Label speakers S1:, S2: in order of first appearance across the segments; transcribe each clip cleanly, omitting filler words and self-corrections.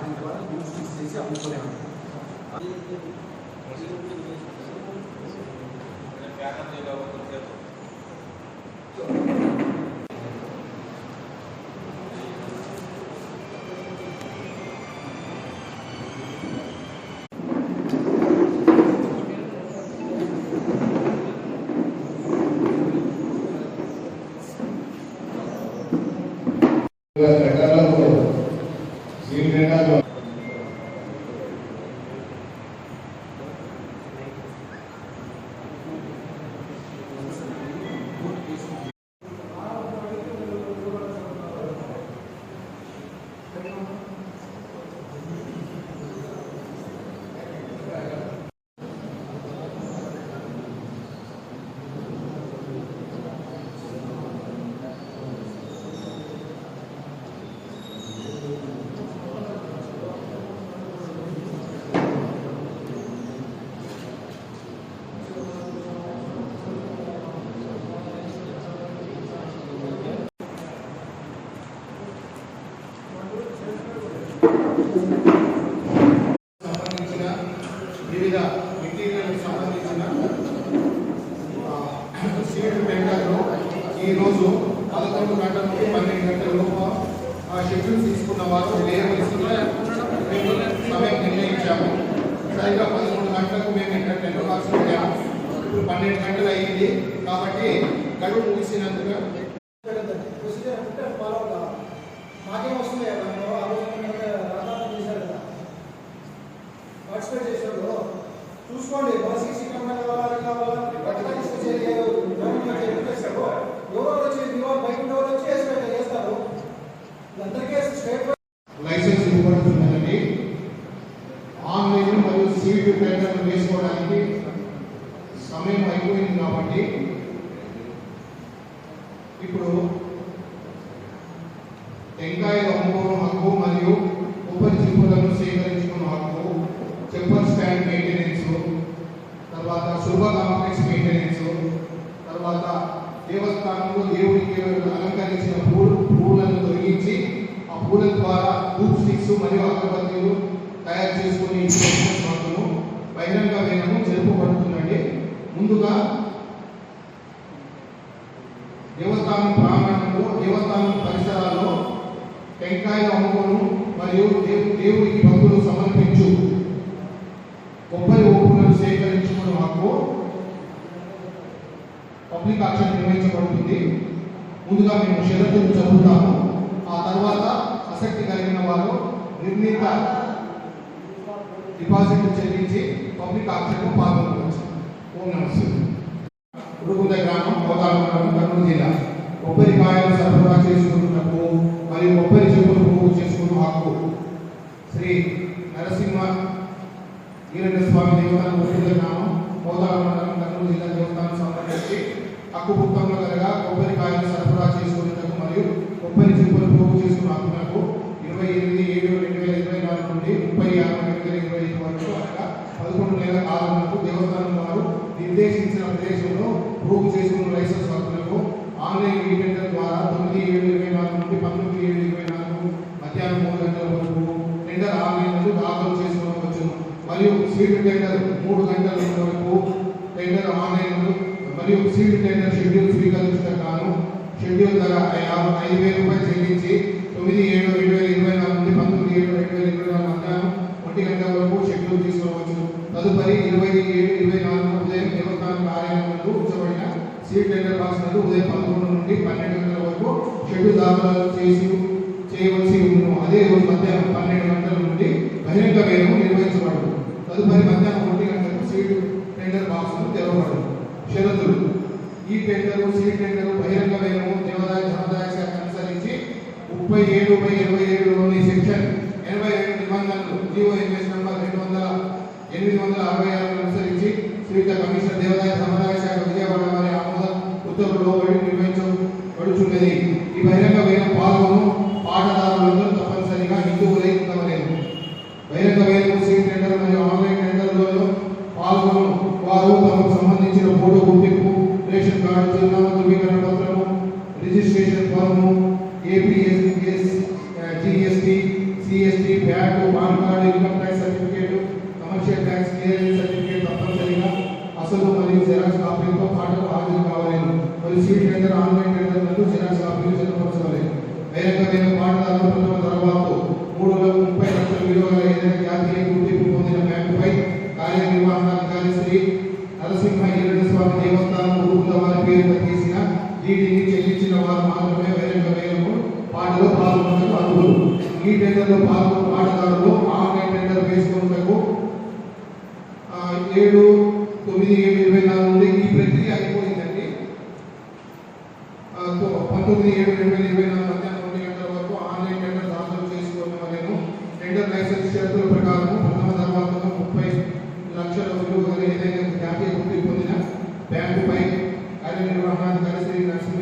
S1: వాటి ద్వారా యూజ్ చేసి అమ్ముకునేవాడు.
S2: సంబంధించిన వివిధ మెటీరియల్ సంబంధించిన సీడ్ టెండర్లో ఈరోజు 11 గంటల నుండి 12 గంటల లోపు ఆ షెడ్యూల్ తీసుకున్న వారు వేయవలసిందిగా మేము సమయం నిర్ణయించాము. సరిగ్గా 11 గంటలకు మేము ఇక్కడ టెండర్ బాక్స్ పెట్టాము. ఇప్పుడు 12 గంటలు అయ్యింది కాబట్టి గడువు ముగిసినందుకు
S3: మాకేం వస్తుంది పార్టిసిపేట్ చేశారు. చూసుకోండి సీసీ కెమెరా కావాలని ఎవరో వచ్చి బయట ఎవరు వచ్చి చేస్తారు. అందరికీ స్టేట్
S2: లైసెన్స్ ఇవ్వబడుతుందండి. ఆన్లైన్ మరియు సీడ్ టెండర్లు వేసుకోవడానికి సమయం అయిపోయింది కాబట్టి ఇప్పుడు టెంకాయల అమ్ముకోవడం హక్కు మరియు కొబ్బరి చిప్పులను సేకరించుకున్న హక్కు, చెప్పర్ స్టాండ్ మెయింటెనెన్స్, తర్వాత శుభ కాంప్లెక్స్ మెయింటెనెన్స్, తర్వాత దేవస్థానంలో దేవుడికి అలంకరించిన పూలను తొలగించి ఆ పూల ద్వారా ధూప్ స్టిక్స్ మరియు అగరబత్తీలు తయారు చేసుకుని హక్కును బహిరంగ వేయడం జరుపబడుతుందండి. ముందుగా దేవస్థానం ప్రాంగణంలో దేవస్థానం పరిసరాల్లో టెంకాయల అమ్ముకోను మరియు దేవుడికి భక్తులు సమర్పించు కొబ్బరి ఒప్పులను సేకరించుకున్న హక్కు పబ్లిక్ ఆక్షన్ నిర్వహించబడుతుంది. ముందుగా మేము షరతులు చదువుతాము. ఆ తర్వాత ఆసక్తి కలిగిన వారు నిర్ణీత డిపాజిట్ చెల్లించి పబ్లిక్ ఆక్షన్లో పాల్గొనవచ్చు. ఓం నమస్తే. ఉడుగుంద గ్రామం, కోదాడ మండలం, కర్నూలు జిల్లా. కొబ్బరికాయలు సరఫరా చేసుకున్నకు మరియు కొబ్బరి చెప్పులు పోగు చేసుకున్న హక్కు శ్రీ నరసింహ వీరస్వామి దేవస్థానం, ఉడుగుంద గ్రామం, కోదాడ మండలం, కర్నూలు జిల్లా దేవస్థానం సంబంధించి హక్కు పుస్తకంలో కలగా కొబ్బరికాయలు సరఫరా చేసుకున్నకు మరియు కొబ్బరి చెప్పులు పోగు చేసుకున్న హక్కునకు 28/7/2024 నుండి 30/6/2025 వరకు అనగా 11 నెలల కాలంలో దేవస్థానం వారు నిర్దేశించిన ప్రదేశంలో పోగు చేసుకున్న లైసెన్స్ హక్కులకు ఆన్లైన్ ఈవెంట్ల ద్వారా 9/7/24 నుండి 19/7/24 మధ్యాహ్నం 3 గంటల వరకు టెండర్ ఆన్లైన్లో దాఖలు చేసుకోవచ్చు. మరియు సీడ్ టెండర్ 3 గంటల వరకు టెండర్ ఆన్లైన్లో మరియు సీడ్ టెండర్ షెడ్యూల్ స్వీకరించడం గాను షెడ్యూల్ ధర 5,000 రూపాయలు చెల్లించి 9/7/2024 నుండి 19/7/2024 మధ్యాహ్నం 1 గంటల వరకు షెడ్యూల్ తీసుకోవచ్చు. తదుపరి 20/7/24 ఉదయం దేవస్థానం కార్యాలయంలో ఉంచబడిన సీడ్ టెండర్ బాక్స్ నందు ఉదయం 11 నుండి 12 గంటల వరకు షెడ్యూల్ దాఖలు చేయవలసి ఉండును. అదే రోజు మధ్యాహ్నం 12 గంటల నుండి బహిరంగ వేలం నిర్వహించబడదు. తదుపరి మధ్యాహ్నం 1 గంటలకు సీడ్ టెండర్ బాక్స్ తెరవబడదు. షరతులు: ఈ టెండరు సీడ్ టెండరు బహిరంగ వేలము దేవాదాయ ధనదాయ శాఖ అనుసరించి 37/27లోని సెక్షన్ 82 నిబంధనలు జీవోఎంఎస్ నంబర్ 866 అనుసరించి శ్రీయుత కమిషనర్ దేవాదాయ ధనదాయ శాఖ విజయవాడ వారి ఆమోద ఉత్తర్వులో నిర్వహించబడుచున్నది. ఈ బహిరంగ వేలం పాల్గొను పాటదారులందరూ తప్పనిసరిగా హిందువులై ఉండవలేదు. బహిరంగ వేలం సీడ్ టెండర్ మరియు ఆన్లైన్ టెండర్లలో పాల్గొను వారు తమకు సంబంధించిన ఫోటో గుర్తింపు, రేషన్ కార్డు, చిరునామా ధృవీకరణ పత్రము, registration form, APS, GST, CST, bat, మరియు సీట్ టెండర్ ఆన్లైన్ టెండర్లకు జిరాక్స్ కాపీలు సిద్ధపరచాలి. బహిరంగమైన పాఠశాల ప్రథమ తర్వాత 3,30 లక్షల విలువ గల ఏదైనా జాతీయ గుర్తింపు పొందిన బ్యాంకుపై కార్యనిర్వహణాధికారి శ్రీ నరసింహ ఈరణ దేవస్థానం రూపుల వారి పేరుతో తీసిన డీడీని చెల్లించిన వారు మాత్రమే బహిరంగ వేలకు పాటలో పాల్గొనడానికి అర్హులు. ఈ టెండర్లో పాల్గొన్న పాటదారులు ఆన్లైన్ టెండర్ వేసుకున్నకు 7/9/2024 నుండి ఈ ప్రక్రియ అయిపోయిందండి. 19/7/2024 మధ్యాహ్నం 2 గంటల వరకు ఆన్లైన్ టెండర్ దాఖలు చేసుకోవడం వలన టెండర్ లైసెన్స్ షరతుల ప్రకారం ప్రథమ తర్వాత 30 లక్షల విలువ గల ఏదైనా జాతీయ గుర్తింపు పొందిన బ్యాంకుపై కార్యనిర్వహణాధికారి శ్రీ నరసింహ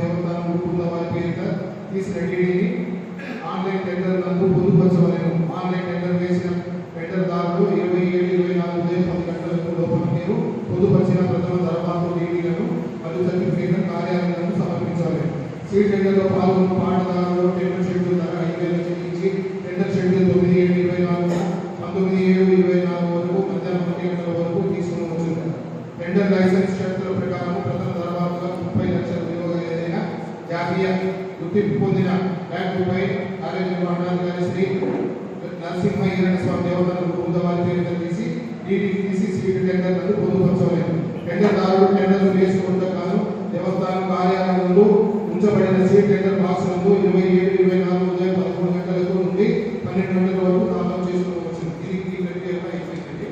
S2: దేవస్థానం రూపుల వారి పేరిట తీసిన డీడీని ఆన్లైన్ టెండర్లకు పొందుపరచవలెను. ఆన్లైన్ టెండర్ వేసిన టెండర్దారులు 27/24 ఉదయం 10 గంటల లోపల మీరు పొందుపరిచిన ప్రథమ దరఖాస్తు డీడీలను మరియు సర్టిఫికేట్ కార్యాలయాలను సమర్పించాలి. సీట్ టెండర్లో పాల్గొన్న పాటదారులు టెండర్ షెడ్యూల్ ధర 5,000 చెల్లించి టెండర్ షెడ్యూల్ 9/7/24 19/7/24 వరకు మధ్యాహ్నం 1 గంటల వరకు తీసుకుని వచ్చింది. టెండర్ లైసెన్స్ షరతుల ప్రకారం ప్రథమ దరఖాస్తుగా 30 లక్షల విలువ ఏదైనా జాతీయ గుర్తింపు పొందిన బ్యాంకుపై కార్యనిర్వహణాధికారి శ్రీ నరసింహ ఈరణ దేవస్థానం రూపుల వారి పేరుతో తీసి డీడీ తీసి సీట్ టెండర్లను పొందుపరచలేదు. టెండర్దారులు టెండర్లు వేసుకుంటారు కాను దేవస్థానం కార్యాలయంలో ఉంచబడిన సీట్ టెండర్ బాక్సులను 27/24 ఉదయం 11 గంటలకు నుండి 12 గంటల వరకు దాఖలు చేసుకోవచ్చు. ఈ ప్రక్రియ అయిపోయిందండి.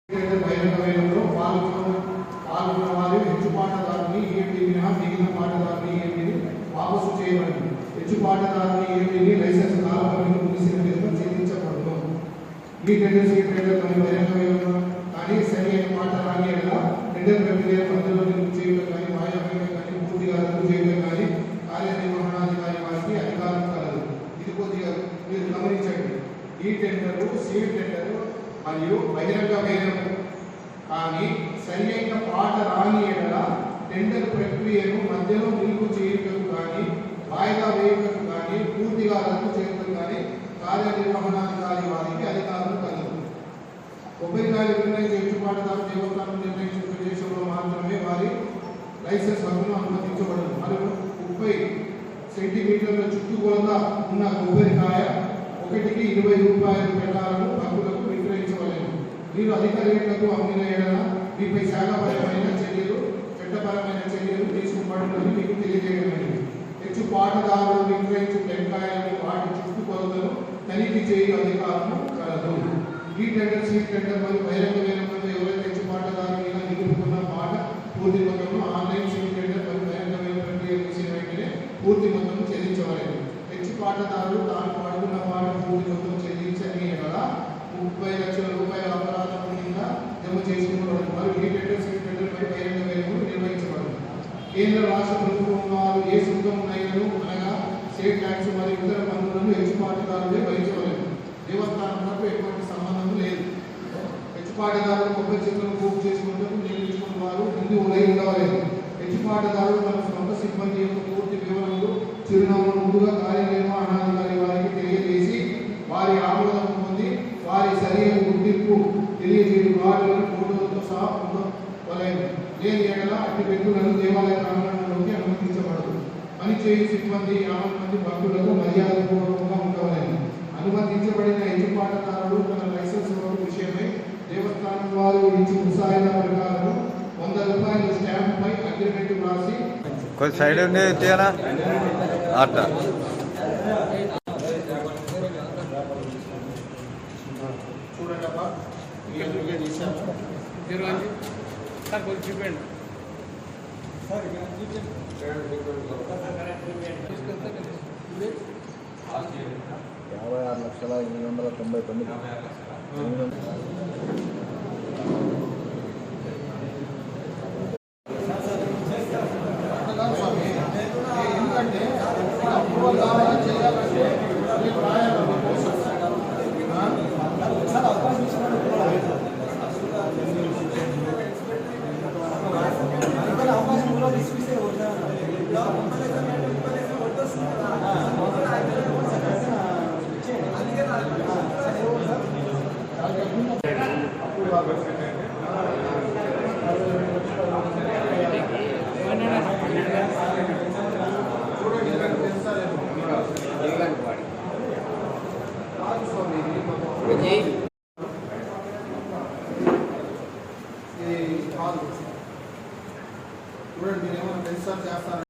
S2: టెండర్ బహిరంగమైనలో పాల్గొన్న వారి హెచ్చు పాటదారుని ఏపీ మినహా మిగిలిన పాటదారుని ఏపీని వాపసు చేయబడింది. హెచ్చు పాటదారుని ఏపీని లైసెన్స్ కాలపరిమితి ముగిసిన చెల్లించబడదు. ఈ టెండర్ సీట్ టెండర్ బహిరంగమైన కానీ సరి అయిన పాట రాని ఎలా టెండర్ ప్రక్రియ మధ్యలో నిలుపు చేయడం కానీ వాయిదా వేయడం కానీ పూర్తిగా రద్దు చేయడం కానీ కార్యనిర్వహణాధికారి వారికి అధికారం కలదు. ఇది కొద్దిగా మీరు గమనించండి. ఈ టెండరు సీట్ టెండరు మరియు బహిరంగ వేయడం కానీ సరి అయిన పాట రాని ఎడల టెండర్ ప్రక్రియను మధ్యలో నిలుపు చేయటం కానీ వాయిదా వేయటం కానీ పూర్తిగా రద్దు చేయటం కానీ కార్యనిర్వహణాధికారి వారికి అధికారం కలదు. కొబ్బరికాయలు నిర్ణయించే హెచ్చుపాటుదారు దేవస్థానం నిర్ణయించిన ప్రదేశంలో మాత్రమే వారి లైసెన్స్ హక్కును అనుమతించబడదు. మరియు 30 సెంటీమీటర్ల చుట్టుకొలత ఉన్న కొబ్బరికాయ ఒకటికి 20 రూపాయల ప్రకారం హక్కులకు విక్రయించవలేదు. మీరు అధిక రేట్లకు అమ్మిన ఏడన మీపై శాఖపరమైన చర్యలు చట్టపరమైన చర్యలు తీసుకోబడుతుందని మీకు తెలియజేయగలిగింది. హెచ్చుపాటుదారులు విక్రయించు టెంకాయలను వాటి చుట్టుకొలతను తనిఖీ చేయు అధికారం కలదు. ఈ టెండర్ సీట్ టెండర్ మరియు బహిరంగ వేలంలో ఎవరైతే హెచ్చుపాటుదారులు ఇలా నిలుపుకున్న పాట పూర్తి మొత్తంలో ఆన్లైన్ సీట్ టెండర్ మరియు బహిరంగ వేల ప్రక్రియ చేసిన వెంటనే పూర్తి మొత్తం చెల్లించవలేదు. హెచ్చుపాటుదారులు తాను పాడుకున్న పాట పూర్తి మొత్తం చెల్లించని ఎడల 30 లక్షల రూపాయల అపరాధం కింద జమ చేసుకోవడం మరియు ఈ టెండర్ సీట్ టెండర్ పై బహిరంగ వేలకు నిర్వహించబడదు. కేంద్ర రాష్ట్ర ప్రభుత్వం వారు ఏ సుంకం నైలు అనగా స్టేట్ ట్యాక్స్ మరియు ఇతర పన్నులను హెచ్చుపాటుదారులే భరించవలేదు. దేవస్థానాలకు ఎటువంటి సంబంధం లేదు. హెచ్చుపాటుదారులు కొబ్బరి చెట్లను పోగు చేసుకుంటూ నియమించుకున్న వారు హిందువులై ఉండవలేదు. హెచ్చుపాటుదారులు తమ సొంత సిబ్బంది యొక్క పూర్తి వివరాలు చిరునామాను ముందుగా కార్యనిర్వహణాధికారి వారికి తెలియజేసి వారి ఆమోదం పొంది వారి సరైన గుర్తింపు తెలియజేయు కార్డులను ఫోటోలతో సహా పొందవలేదు. లేని ఏడల అట్టి వ్యక్తులను దేవాలయ ప్రాంగణంలోకి అనుమతించబడదు. పనిచేయు సిబ్బంది 50 మంది భక్తులకు మర్యాదపూర్వకంగా ఉండవలేదు. అనుమతించబడిన హెచ్చుపాటుదారులు తన లైసెన్స్ విషయమై దేవస్థానం వారు ఇచ్చిన ముసాయిదా ప్రకారం 100 రూపాయల స్టాంప్ పై అగ్రిమెంట్ రాసి
S4: కొంచెం సైడ్ ఉండే తీయనా అట్ట
S2: చూడండి అబ్బా క్లియర్గా తీసాము.
S1: సార్ కొంచెం చూపండి.
S2: 56,999 ఎందుకంటే అప్రూవల్ కావాలని చేయాలంటే
S1: అవకాశం
S5: విజయ్